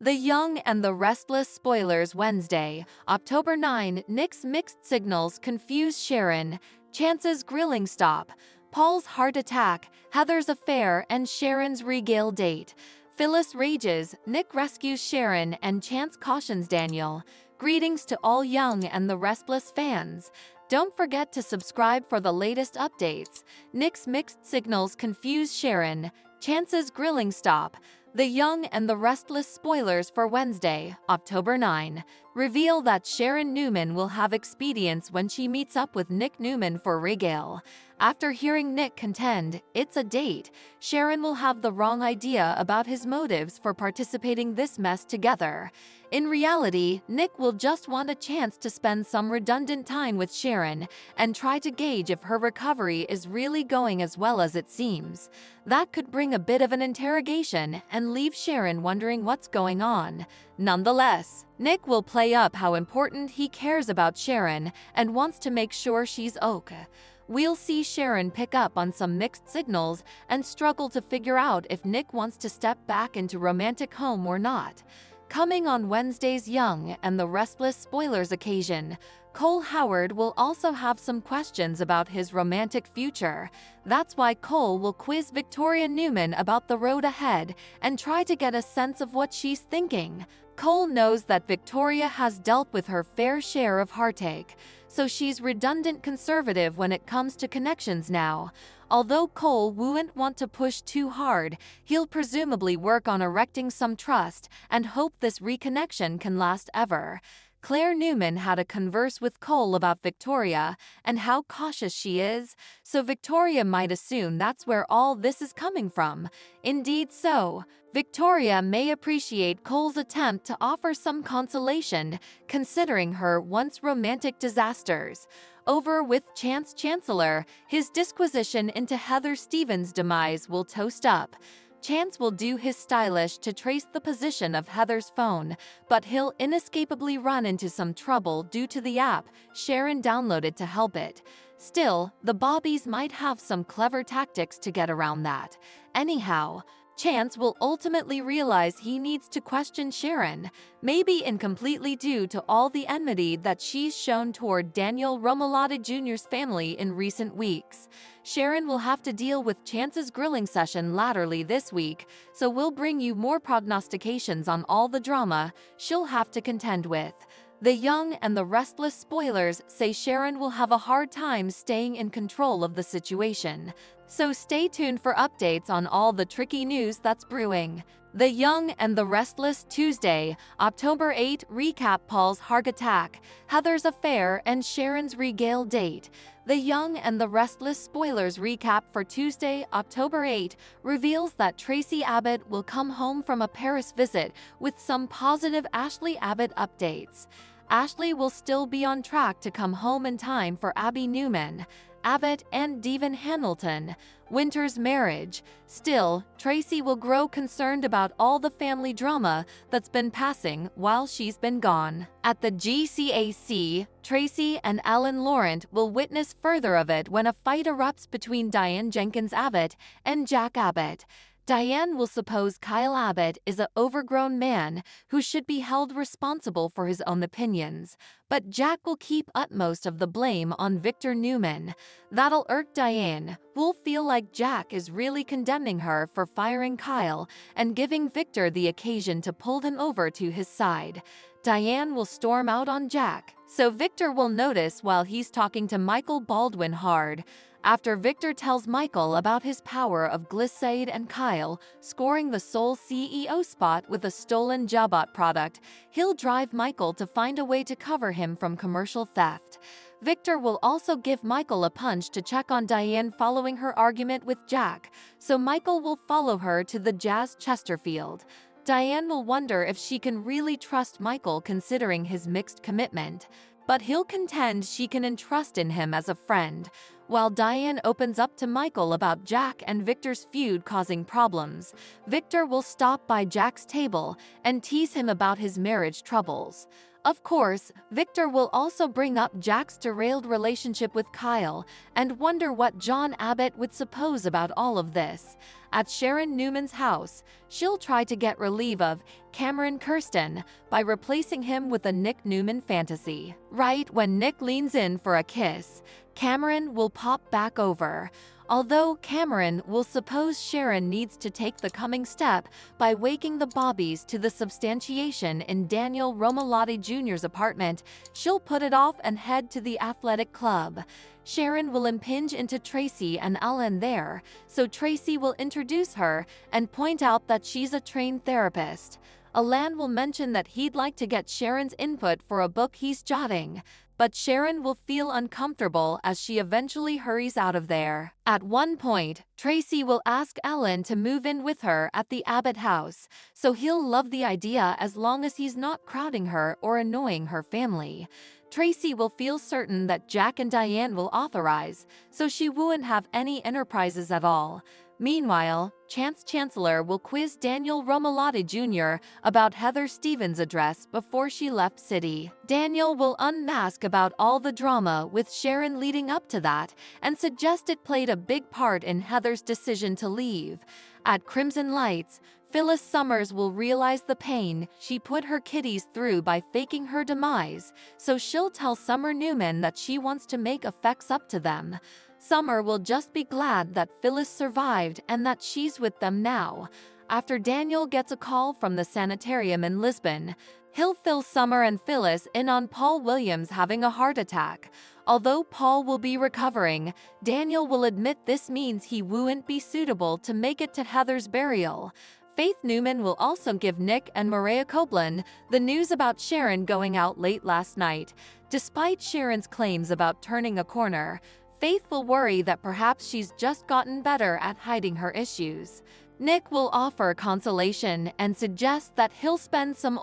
The Young and the Restless spoilers Wednesday, October 9. Nick's mixed signals confuse Sharon, Chance's grilling stop, Paul's heart attack, Heather's affair, and Sharon's regale date. Phyllis rages, Nick rescues Sharon, and Chance cautions Daniel. Greetings to all Young and the Restless fans. Don't forget to subscribe for the latest updates. Nick's mixed signals confuse Sharon, Chance's grilling stop. The Young and the Restless spoilers for Wednesday, October 9, reveal that Sharon Newman will have expedience when she meets up with Nick Newman for regale. After hearing Nick contend, it's a date, Sharon will have the wrong idea about his motives for participating this mess together. In reality, Nick will just want a chance to spend some redundant time with Sharon and try to gauge if her recovery is really going as well as it seems. That could bring a bit of an interrogation and leave Sharon wondering what's going on. Nonetheless, Nick will play up how important he cares about Sharon and wants to make sure she's okay. We'll see Sharon pick up on some mixed signals and struggle to figure out if Nick wants to step back into romantic home or not. Coming on Wednesday's Young and the Restless spoilers occasion, Cole Howard will also have some questions about his romantic future. That's why Cole will quiz Victoria Newman about the road ahead and try to get a sense of what she's thinking. Cole knows that Victoria has dealt with her fair share of heartache, so she's redundant conservative when it comes to connections now. Although Cole won't want to push too hard, he'll presumably work on erecting some trust and hope this reconnection can last ever. Claire Newman had a converse with Cole about Victoria and how cautious she is, so Victoria might assume that's where all this is coming from. Indeed so, Victoria may appreciate Cole's attempt to offer some consolation, considering her once romantic disasters. Over with Chance Chancellor, his disquisition into Heather Stevens' demise will toast up. Chance will do his stylish to trace the position of Heather's phone, but he'll inescapably run into some trouble due to the app Sharon downloaded to help it. Still, the Bobbies might have some clever tactics to get around that. Anyhow, Chance will ultimately realize he needs to question Sharon, maybe incompletely due to all the enmity that she's shown toward Daniel Romolata Jr.'s family in recent weeks. Sharon will have to deal with Chance's grilling session latterly this week, so we'll bring you more prognostications on all the drama she'll have to contend with. The Young and the Restless spoilers say Sharon will have a hard time staying in control of the situation, so stay tuned for updates on all the tricky news that's brewing. The Young and the Restless Tuesday, October 8 recap Paul's heart attack, Heather's affair, and Sharon's regale date. The Young and the Restless spoilers recap for Tuesday, October 8 reveals that Tracy Abbott will come home from a Paris visit with some positive Ashley Abbott updates. Ashley will still be on track to come home in time for Abby Newman, Abbott, and Devon Hamilton Winter's marriage. Still, Tracy will grow concerned about all the family drama that's been passing while she's been gone. At the GCAC, Tracy and Alan Laurent will witness further of it when a fight erupts between Diane Jenkins Abbott and Jack Abbott. Diane will suppose Kyle Abbott is an overgrown man who should be held responsible for his own opinions, but Jack will keep utmost of the blame on Victor Newman. That'll irk Diane, who'll feel like Jack is really condemning her for firing Kyle and giving Victor the occasion to pull him over to his side. Diane will storm out on Jack, so Victor will notice while he's talking to Michael Baldwin hard. After Victor tells Michael about his power of Glissade and Kyle scoring the sole CEO spot with a stolen Jabot product, he'll drive Michael to find a way to cover him from commercial theft. Victor will also give Michael a punch to check on Diane following her argument with Jack, so Michael will follow her to the Jazz Chesterfield. Diane will wonder if she can really trust Michael considering his mixed commitment, but he'll contend she can entrust in him as a friend. While Diane opens up to Michael about Jack and Victor's feud causing problems, Victor will stop by Jack's table and tease him about his marriage troubles. Of course, Victor will also bring up Jack's derailed relationship with Kyle and wonder what John Abbott would suppose about all of this. At Sharon Newman's house, she'll try to get relief of Cameron Kirsten by replacing him with a Nick Newman fantasy. Right when Nick leans in for a kiss, Cameron will pop back over. Although Cameron will suppose Sharon needs to take the coming step by waking the Bobbies to the substantiation in Daniel Romalotti Jr.'s apartment, she'll put it off and head to the athletic club. Sharon will impinge into Tracy and Ellen there, so Tracy will introduce her and point out that she's a trained therapist. Alan will mention that he'd like to get Sharon's input for a book he's jotting, but Sharon will feel uncomfortable as she eventually hurries out of there. At one point, Tracy will ask Ellen to move in with her at the Abbott house, so he'll love the idea as long as he's not crowding her or annoying her family. Tracy will feel certain that Jack and Diane will authorize, so she won't have any enterprises at all. Meanwhile, Chance Chancellor will quiz Daniel Romalotti Jr. about Heather Stevens' address before she left city. Daniel will unmask about all the drama with Sharon leading up to that and suggest it played a big part in Heather's decision to leave. At Crimson Lights, Phyllis Summers will realize the pain she put her kiddies through by faking her demise, so she'll tell Summer Newman that she wants to make effects up to them. Summer will just be glad that Phyllis survived and that she's with them now. After Daniel gets a call from the sanitarium in Lisbon, he'll fill Summer and Phyllis in on Paul Williams having a heart attack. Although Paul will be recovering, Daniel will admit this means he won't be suitable to make it to Heather's burial. Faith Newman will also give Nick and Maria Copeland the news about Sharon going out late last night. Despite Sharon's claims about turning a corner, Faith will worry that perhaps she's just gotten better at hiding her issues. Nick will offer consolation and suggest that he'll spend some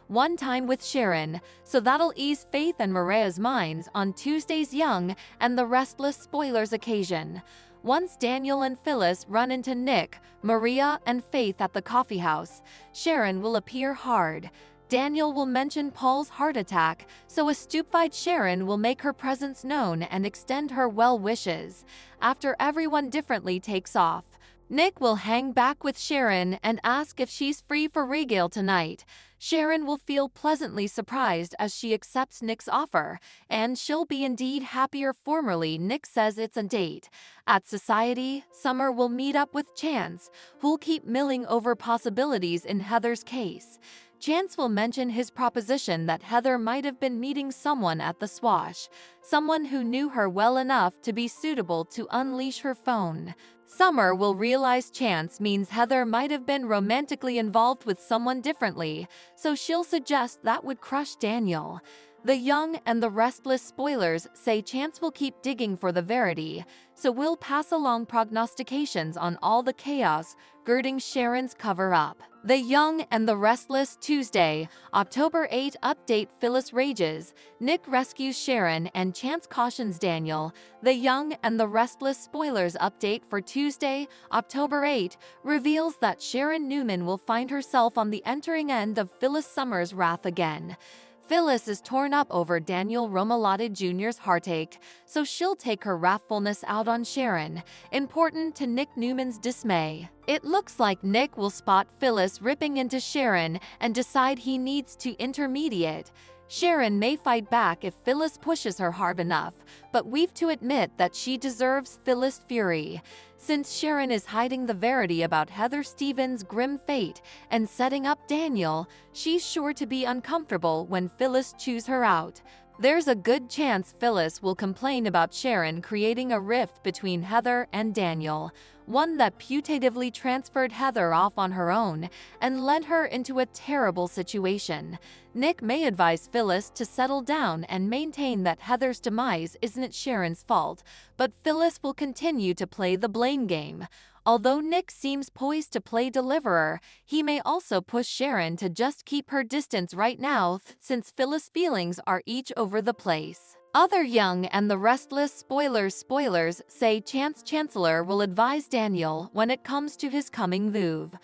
one time with Sharon, so that'll ease Faith and Maria's minds on Tuesday's Young and the Restless Spoilers occasion. Once Daniel and Phyllis run into Nick, Maria, and Faith at the coffee house, Sharon will appear hard. Daniel will mention Paul's heart attack, so a stupefied Sharon will make her presence known and extend her well wishes. After everyone differently takes off, Nick will hang back with Sharon and ask if she's free for regale tonight. Sharon will feel pleasantly surprised as she accepts Nick's offer, and she'll be indeed happier formerly Nick says it's a date. At Society, Summer will meet up with Chance, who'll keep milling over possibilities in Heather's case. Chance will mention his proposition that Heather might have been meeting someone at the swash, someone who knew her well enough to be suitable to unleash her phone. Summer will realize Chance means Heather might have been romantically involved with someone differently, so she'll suggest that would crush Daniel. The Young and the Restless Spoilers say Chance will keep digging for the verity, so we'll pass along prognostications on all the chaos girding Sharon's cover-up. The Young and the Restless Tuesday, October 8 update. Phyllis rages, Nick rescues Sharon and Chance cautions Daniel. The Young and the Restless Spoilers update for Tuesday, October 8 reveals that Sharon Newman will find herself on the entering end of Phyllis Summers' wrath again. Phyllis is torn up over Daniel Romalotti Jr.'s heartache, so she'll take her wrathfulness out on Sharon, important to Nick Newman's dismay. It looks like Nick will spot Phyllis ripping into Sharon and decide he needs to intermediate. Sharon may fight back if Phyllis pushes her hard enough, but we've to admit that she deserves Phyllis' fury. Since Sharon is hiding the verity about Heather Stevens' grim fate and setting up Daniel, she's sure to be uncomfortable when Phyllis chews her out. There's a good chance Phyllis will complain about Sharon creating a rift between Heather and Daniel, one that putatively transferred Heather off on her own and led her into a terrible situation. Nick may advise Phyllis to settle down and maintain that Heather's demise isn't Sharon's fault, but Phyllis will continue to play the blame game. Although Nick seems poised to play deliverer, he may also push Sharon to just keep her distance right now, since Phyllis' feelings are each over the place. Other Young and the Restless Spoilers say Chance Chancellor will advise Daniel when it comes to his coming move.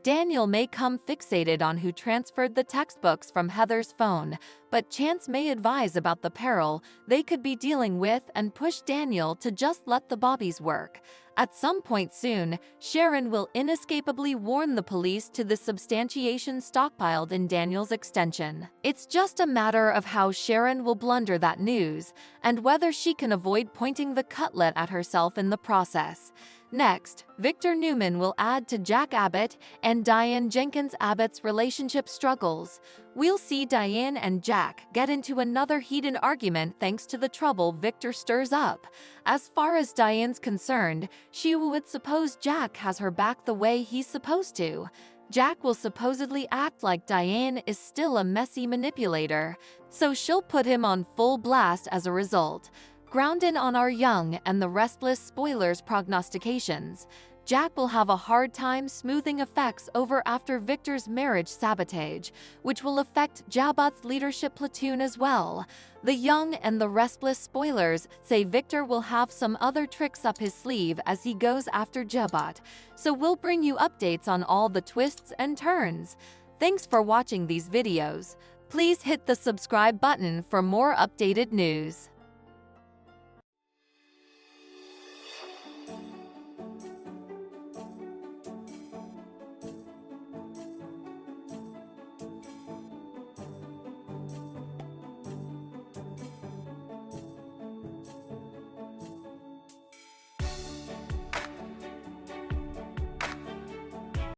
Daniel may come fixated on who transferred the textbooks from Heather's phone, but Chance may advise about the peril they could be dealing with and push Daniel to just let the bobbies work. At some point soon, Sharon will inescapably warn the police to the substantiation stockpiled in Daniel's extension. It's just a matter of how Sharon will blunder that news, and whether she can avoid pointing the cutlet at herself in the process. Next, Victor Newman will add to Jack Abbott and Diane Jenkins Abbott's relationship struggles. We'll see Diane and Jack get into another heated argument thanks to the trouble Victor stirs up. As far as Diane's concerned, she would suppose Jack has her back the way he's supposed to. Jack will supposedly act like Diane is still a messy manipulator, so she'll put him on full blast as a result. Grounded on our young and the restless spoilers prognostications, Jack will have a hard time smoothing effects over after Victor's marriage sabotage, which will affect Jabot's leadership platoon as well. The young and the restless spoilers say Victor will have some other tricks up his sleeve as he goes after Jabot, so we'll bring you updates on all the twists and turns. Thanks for watching these videos. Please hit the subscribe button for more updated news.